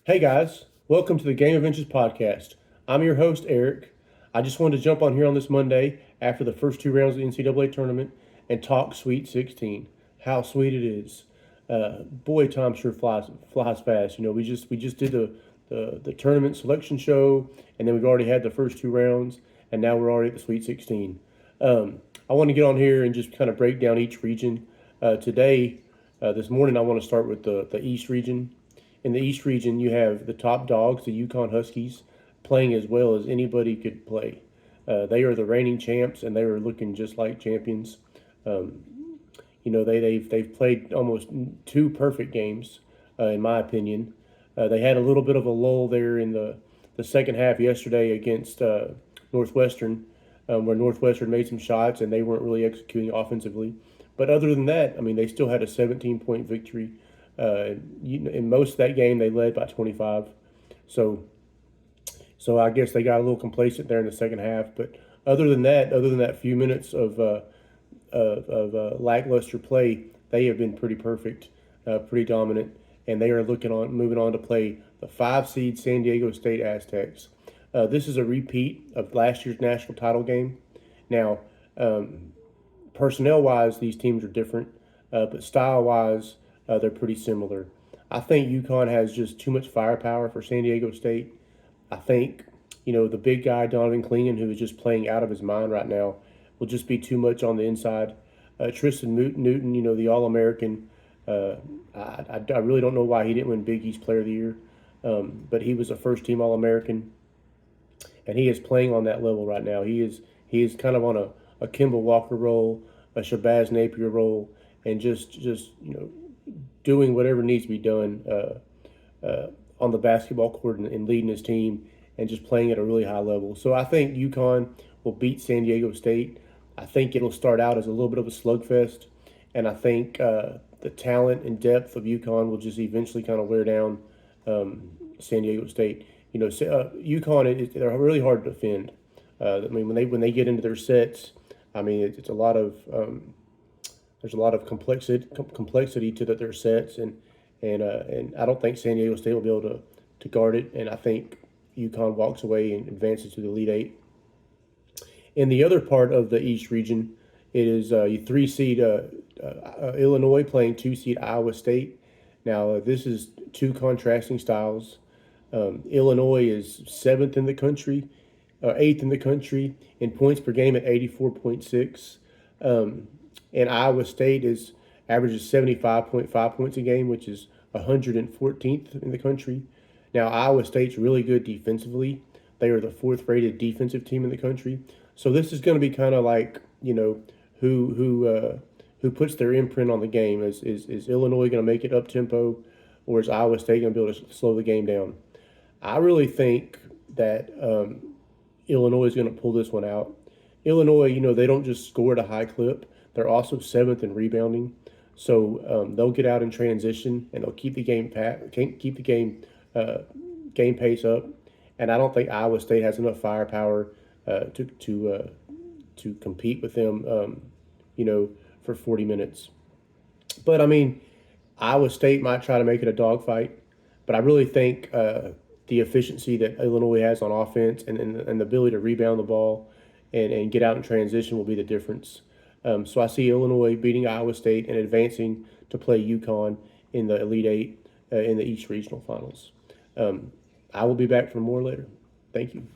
Hey guys, welcome to the Game of Inches podcast. I'm your host, Eric. I just wanted to jump on here on this Monday after the first two rounds of the NCAA tournament and talk Sweet 16. How sweet it is. Boy, time sure flies fast. You know, we just did the tournament selection show, and then we've already had the first two rounds, and now we're already at the Sweet 16. I want to get on here and just kind of break down each region. This morning, I want to start with the East region. In the East region, you have the top dogs, the UConn Huskies, playing as well as anybody could play. They are the reigning champs, and they are looking just like champions. Um, they've played almost two perfect games, in my opinion. They had a little bit of a lull there in the second half yesterday against Northwestern, where Northwestern made some shots and they weren't really executing offensively. But other than that, I mean, they still had a 17-point victory. In most of that game, they led by 25. So, so I guess they got a little complacent there in the second half. But other than that few minutes of lackluster play, they have been pretty perfect, pretty dominant, and they are moving on to play the 5 seed San Diego State Aztecs. This is a repeat of last year's national title game. Now, personnel wise, these teams are different, but style wise, they're pretty similar. I think UConn has just too much firepower for San Diego State. I think, the big guy, Donovan Clingan, who is just playing out of his mind right now, will just be too much on the inside. Tristan Newton, the All American. I really don't know why he didn't win Big East Player of the Year, but he was a first team All American, and he is playing on that level right now. He is kind of on a Kimball Walker role, a Shabazz Napier role, and just doing whatever needs to be done on the basketball court and leading his team and just playing at a really high level. So I think UConn will beat San Diego State. I think it'll start out as a little bit of a slugfest, and I think the talent and depth of UConn will just eventually kind of wear down San Diego State. UConn, they're really hard to defend. I mean, when they get into their sets, I mean, it's a lot of there's a lot of complexity to their sets, and I don't think San Diego State will be able to guard it. And I think UConn walks away and advances to the Elite Eight. In the other part of the East region, it is 3 seed Illinois playing 2 seed Iowa State. Now, this is two contrasting styles. Illinois is seventh in the country, eighth in the country in points per game at 84.6. And Iowa State averages 75.5 points a game, which is 114th in the country. Now, Iowa State's really good defensively. They are the fourth-rated defensive team in the country. So this is going to be kind of like, who puts their imprint on the game. Is Illinois going to make it up tempo, or is Iowa State going to be able to slow the game down? I really think that Illinois is going to pull this one out. Illinois, they don't just score at a high clip. They're also seventh in rebounding, so they'll get out in transition and they'll keep the game pace up. And I don't think Iowa State has enough firepower to compete with them, for 40 minutes. But I mean, Iowa State might try to make it a dogfight, but I really think the efficiency that Illinois has on offense and the ability to rebound the ball and get out in transition will be the difference. So I see Illinois beating Iowa State and advancing to play UConn in the Elite Eight in the East Regional Finals. I will be back for more later. Thank you.